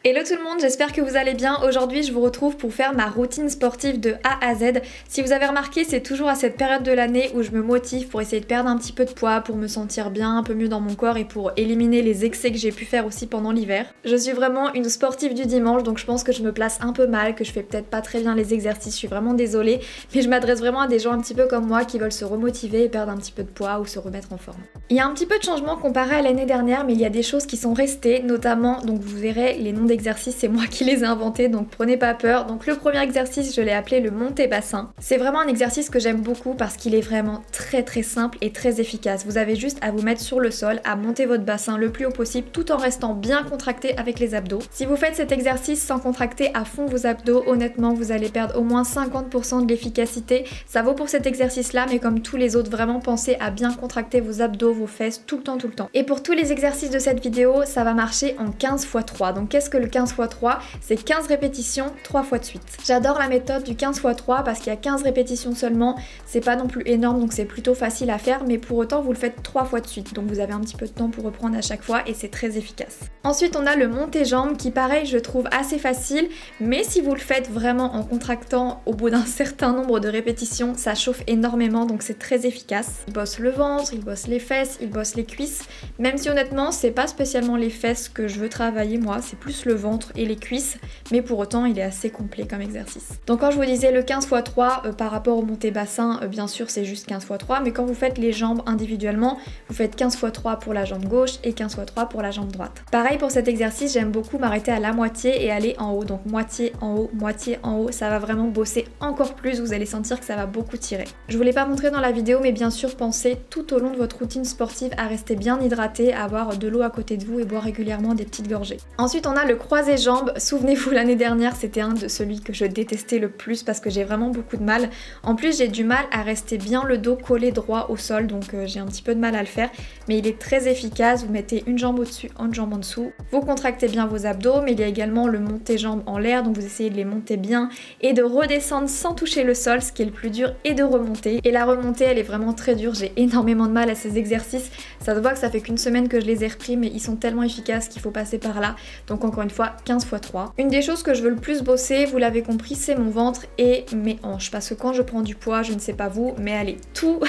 Hello tout le monde, j'espère que vous allez bien. Aujourd'hui je vous retrouve pour faire ma routine sportive de A à Z. Si vous avez remarqué, c'est toujours à cette période de l'année où je me motive pour essayer de perdre un petit peu de poids, pour me sentir bien, un peu mieux dans mon corps et pour éliminer les excès que j'ai pu faire aussi pendant l'hiver. Je suis vraiment une sportive du dimanche, donc je pense que je me place un peu mal, que je fais peut-être pas très bien les exercices, je suis vraiment désolée. Mais je m'adresse vraiment à des gens un petit peu comme moi qui veulent se remotiver et perdre un petit peu de poids ou se remettre en forme. Il y a un petit peu de changement comparé à l'année dernière, mais il y a des choses qui sont restées, notamment, donc vous verrez les noms d'exercices, c'est moi qui les ai inventés, donc prenez pas peur. Donc le premier exercice, je l'ai appelé le monté bassin. C'est vraiment un exercice que j'aime beaucoup parce qu'il est vraiment très simple et très efficace. Vous avez juste à vous mettre sur le sol, à monter votre bassin le plus haut possible tout en restant bien contracté avec les abdos. Si vous faites cet exercice sans contracter à fond vos abdos, honnêtement vous allez perdre au moins 50% de l'efficacité. Ça vaut pour cet exercice là, mais comme tous les autres, vraiment pensez à bien contracter vos abdos, vos fesses tout le temps. Et pour tous les exercices de cette vidéo, ça va marcher en 15 x 3. Donc qu'est-ce que le 15 x 3? C'est 15 répétitions 3 fois de suite. J'adore la méthode du 15 x 3 parce qu'il y a 15 répétitions seulement, c'est pas non plus énorme donc c'est plutôt facile à faire, mais pour autant vous le faites 3 fois de suite. Donc vous avez un petit peu de temps pour reprendre à chaque fois et c'est très efficace. Ensuite on a le monté jambes qui pareil je trouve assez facile, mais si vous le faites vraiment en contractant au bout d'un certain nombre de répétitions, ça chauffe énormément donc c'est très efficace. Il bosse le ventre, il bosse les fesses, il bosse les cuisses, même si honnêtement c'est pas spécialement les fesses que je veux travailler moi, c'est plus le ventre et les cuisses, mais pour autant il est assez complet comme exercice. Donc quand je vous disais le 15 x 3 par rapport au monté bassin, bien sûr c'est juste 15 x 3, mais quand vous faites les jambes individuellement, vous faites 15 x 3 pour la jambe gauche et 15 x 3 pour la jambe droite. Pareil pour cet exercice, j'aime beaucoup m'arrêter à la moitié et aller en haut, donc moitié en haut, ça va vraiment bosser encore plus, vous allez sentir que ça va beaucoup tirer. Je vous l'ai pas montré dans la vidéo, mais bien sûr pensez tout au long de votre routine sportive à rester bien hydraté, à avoir de l'eau à côté de vous et boire régulièrement des petites gorgées. Ensuite on a le croisé jambes. Souvenez-vous l'année dernière c'était un de celui que je détestais le plus parce que j'ai vraiment beaucoup de mal. En plus j'ai du mal à rester bien le dos collé droit au sol, donc j'ai un petit peu de mal à le faire, mais il est très efficace. Vous mettez une jambe au-dessus, une jambe en dessous, vous contractez bien vos abdos, mais il y a également le monté jambes en l'air, donc vous essayez de les monter bien et de redescendre sans toucher le sol, ce qui est le plus dur, et de remonter. Et la remontée elle est vraiment très dure, j'ai énormément de mal à ces exercices, ça se voit que ça fait qu'une semaine que je les ai repris, mais ils sont tellement efficaces qu'il faut passer par là. Donc encore une fois 15 x 3. Une des choses que je veux le plus bosser, vous l'avez compris, c'est mon ventre et mes hanches, parce que quand je prends du poids, je ne sais pas vous, mais allez, tout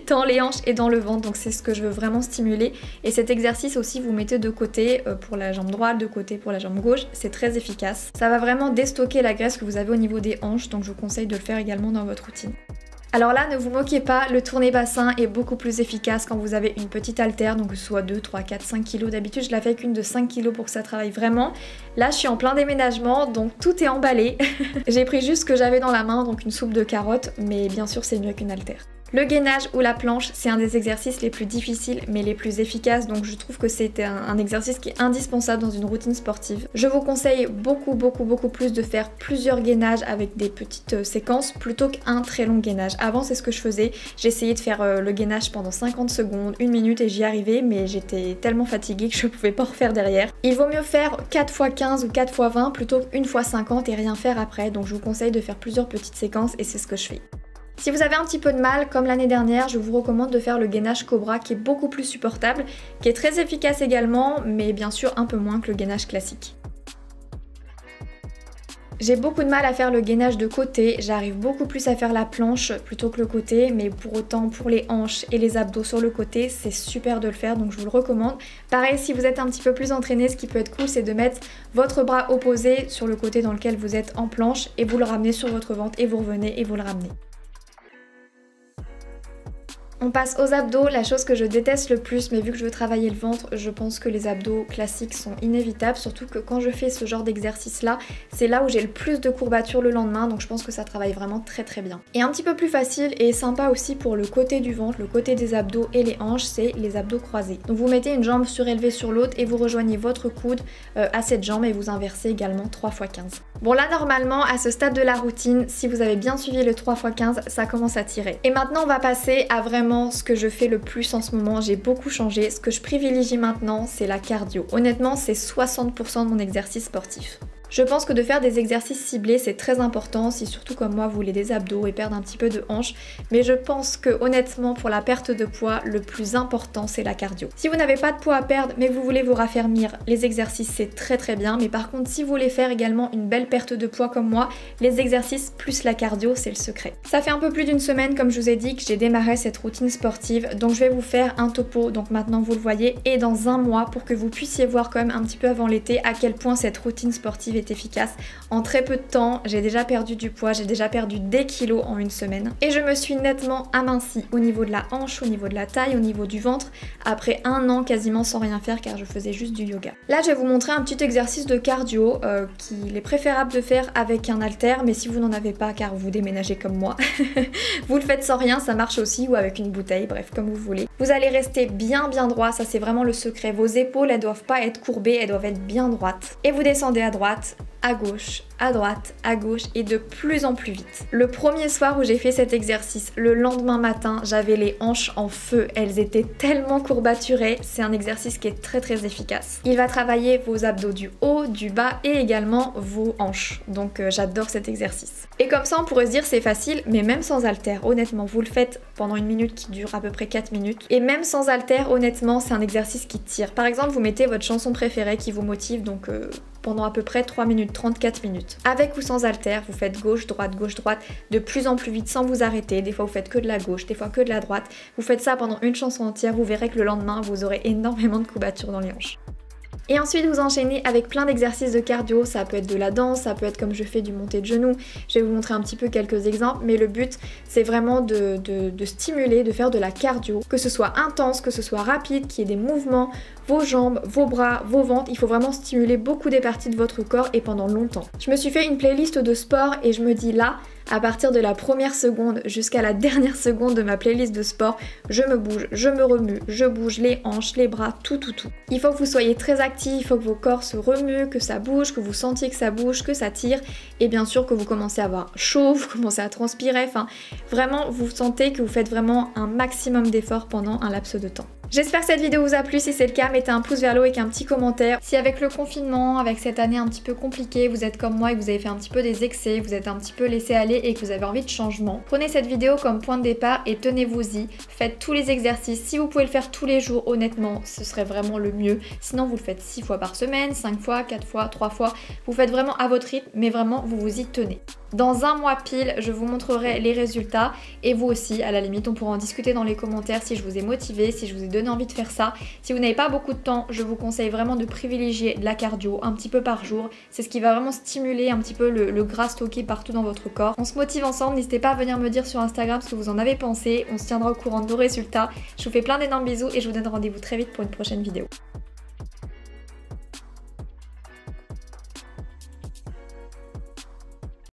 dans les hanches et dans le ventre, donc c'est ce que je veux vraiment stimuler. Et cet exercice aussi vous mettez de côté pour la jambe droite, de côté pour la jambe gauche, c'est très efficace. Ça va vraiment déstocker la graisse que vous avez au niveau des hanches, donc je vous conseille de le faire également dans votre routine. Alors là, ne vous moquez pas, le tourné bassin est beaucoup plus efficace quand vous avez une petite haltère, donc que ce soit 2, 3, 4, 5 kg. D'habitude, je la fais avec une de 5 kg pour que ça travaille vraiment. Là, je suis en plein déménagement, donc tout est emballé. J'ai pris juste ce que j'avais dans la main, donc une soupe de carottes, mais bien sûr, c'est mieux qu'une haltère. Le gainage ou la planche, c'est un des exercices les plus difficiles mais les plus efficaces, donc je trouve que c'est un exercice qui est indispensable dans une routine sportive. Je vous conseille beaucoup plus de faire plusieurs gainages avec des petites séquences plutôt qu'un très long gainage. Avant c'est ce que je faisais, j'essayais de faire le gainage pendant 50 secondes, 1 minute et j'y arrivais, mais j'étais tellement fatiguée que je pouvais pas refaire derrière. Il vaut mieux faire 4 x 15 ou 4 x 20 plutôt qu'1 x 50 et rien faire après, donc je vous conseille de faire plusieurs petites séquences et c'est ce que je fais. Si vous avez un petit peu de mal, comme l'année dernière, je vous recommande de faire le gainage cobra qui est beaucoup plus supportable, qui est très efficace également, mais bien sûr un peu moins que le gainage classique. J'ai beaucoup de mal à faire le gainage de côté, j'arrive beaucoup plus à faire la planche plutôt que le côté, mais pour autant pour les hanches et les abdos sur le côté, c'est super de le faire, donc je vous le recommande. Pareil, si vous êtes un petit peu plus entraîné, ce qui peut être cool, c'est de mettre votre bras opposé sur le côté dans lequel vous êtes en planche et vous le ramenez sur votre ventre et vous revenez et vous le ramenez. On passe aux abdos, la chose que je déteste le plus, mais vu que je veux travailler le ventre, je pense que les abdos classiques sont inévitables, surtout que quand je fais ce genre d'exercice là, c'est là où j'ai le plus de courbatures le lendemain, donc je pense que ça travaille vraiment très bien. Et un petit peu plus facile et sympa aussi pour le côté du ventre, le côté des abdos et les hanches, c'est les abdos croisés. Donc vous mettez une jambe surélevée sur l'autre et vous rejoignez votre coude à cette jambe et vous inversez également 3 x 15. Bon là normalement à ce stade de la routine, si vous avez bien suivi le 3 x 15, ça commence à tirer. Et maintenant on va passer à vraiment ce que je fais le plus en ce moment, j'ai beaucoup changé. Ce que je privilégie maintenant, c'est la cardio. Honnêtement, c'est 60% de mon exercice sportif. Je pense que de faire des exercices ciblés c'est très important si surtout comme moi vous voulez des abdos et perdre un petit peu de hanche, mais je pense que honnêtement pour la perte de poids le plus important c'est la cardio. Si vous n'avez pas de poids à perdre mais que vous voulez vous raffermir, les exercices c'est très bien, mais par contre si vous voulez faire également une belle perte de poids comme moi, les exercices plus la cardio c'est le secret. Ça fait un peu plus d'une semaine comme je vous ai dit que j'ai démarré cette routine sportive, donc je vais vous faire un topo, donc maintenant vous le voyez, et dans un mois pour que vous puissiez voir quand même un petit peu avant l'été à quel point cette routine sportive est efficace. En très peu de temps, j'ai déjà perdu du poids, j'ai déjà perdu des kilos en une semaine et je me suis nettement amincie au niveau de la hanche, au niveau de la taille, au niveau du ventre après un an quasiment sans rien faire car je faisais juste du yoga. Là je vais vous montrer un petit exercice de cardio qu'il est préférable de faire avec un haltère, mais si vous n'en avez pas car vous déménagez comme moi, vous le faites sans rien, ça marche aussi, ou avec une bouteille, bref comme vous voulez. Vous allez rester bien droit, ça c'est vraiment le secret. Vos épaules elles doivent pas être courbées, elles doivent être bien droites. Et vous descendez à droite, à gauche, à droite, à gauche et de plus en plus vite. Le premier soir où j'ai fait cet exercice, le lendemain matin, j'avais les hanches en feu. Elles étaient tellement courbaturées. C'est un exercice qui est très efficace. Il va travailler vos abdos du haut, du bas et également vos hanches. Donc j'adore cet exercice. Et comme ça on pourrait se dire c'est facile, mais même sans haltère, honnêtement, vous le faites pendant une minute qui dure à peu près 4 minutes. Et même sans haltère, honnêtement, c'est un exercice qui tire. Par exemple, vous mettez votre chanson préférée qui vous motive, donc pendant à peu près 3 minutes 30, 4 minutes. Avec ou sans haltère, vous faites gauche, droite, de plus en plus vite sans vous arrêter. Des fois vous faites que de la gauche, des fois que de la droite. Vous faites ça pendant une chanson entière, vous verrez que le lendemain vous aurez énormément de courbatures dans les hanches. Et ensuite vous enchaînez avec plein d'exercices de cardio, ça peut être de la danse, ça peut être comme je fais du monté de genoux, je vais vous montrer un petit peu quelques exemples, mais le but c'est vraiment de stimuler, de faire de la cardio, que ce soit intense, que ce soit rapide, qu'il y ait des mouvements, vos jambes, vos bras, vos ventres, il faut vraiment stimuler beaucoup des parties de votre corps et pendant longtemps. Je me suis fait une playlist de sport et je me dis là, à partir de la première seconde jusqu'à la dernière seconde de ma playlist de sport, je me bouge, je me remue, je bouge les hanches, les bras, tout. Il faut que vous soyez très actifs, il faut que vos corps se remuent, que ça bouge, que vous sentiez que ça bouge, que ça tire et bien sûr que vous commencez à avoir chaud, vous commencez à transpirer, enfin vraiment vous sentez que vous faites vraiment un maximum d'efforts pendant un laps de temps. J'espère que cette vidéo vous a plu, si c'est le cas mettez un pouce vers le haut avec un petit commentaire. Si avec le confinement, avec cette année un petit peu compliquée, vous êtes comme moi et que vous avez fait un petit peu des excès, vous êtes un petit peu laissé aller et que vous avez envie de changement, prenez cette vidéo comme point de départ et tenez-vous-y, faites tous les exercices. Si vous pouvez le faire tous les jours, honnêtement, ce serait vraiment le mieux. Sinon vous le faites 6 fois par semaine, 5 fois, 4 fois, 3 fois, vous faites vraiment à votre rythme, mais vraiment vous vous y tenez. Dans un mois pile, je vous montrerai les résultats et vous aussi, à la limite, on pourra en discuter dans les commentaires si je vous ai motivé, si je vous ai donné envie de faire ça. Si vous n'avez pas beaucoup de temps, je vous conseille vraiment de privilégier de la cardio un petit peu par jour. C'est ce qui va vraiment stimuler un petit peu le gras stocké partout dans votre corps. On se motive ensemble, n'hésitez pas à venir me dire sur Instagram ce que vous en avez pensé. On se tiendra au courant de nos résultats. Je vous fais plein d'énormes bisous et je vous donne rendez-vous très vite pour une prochaine vidéo.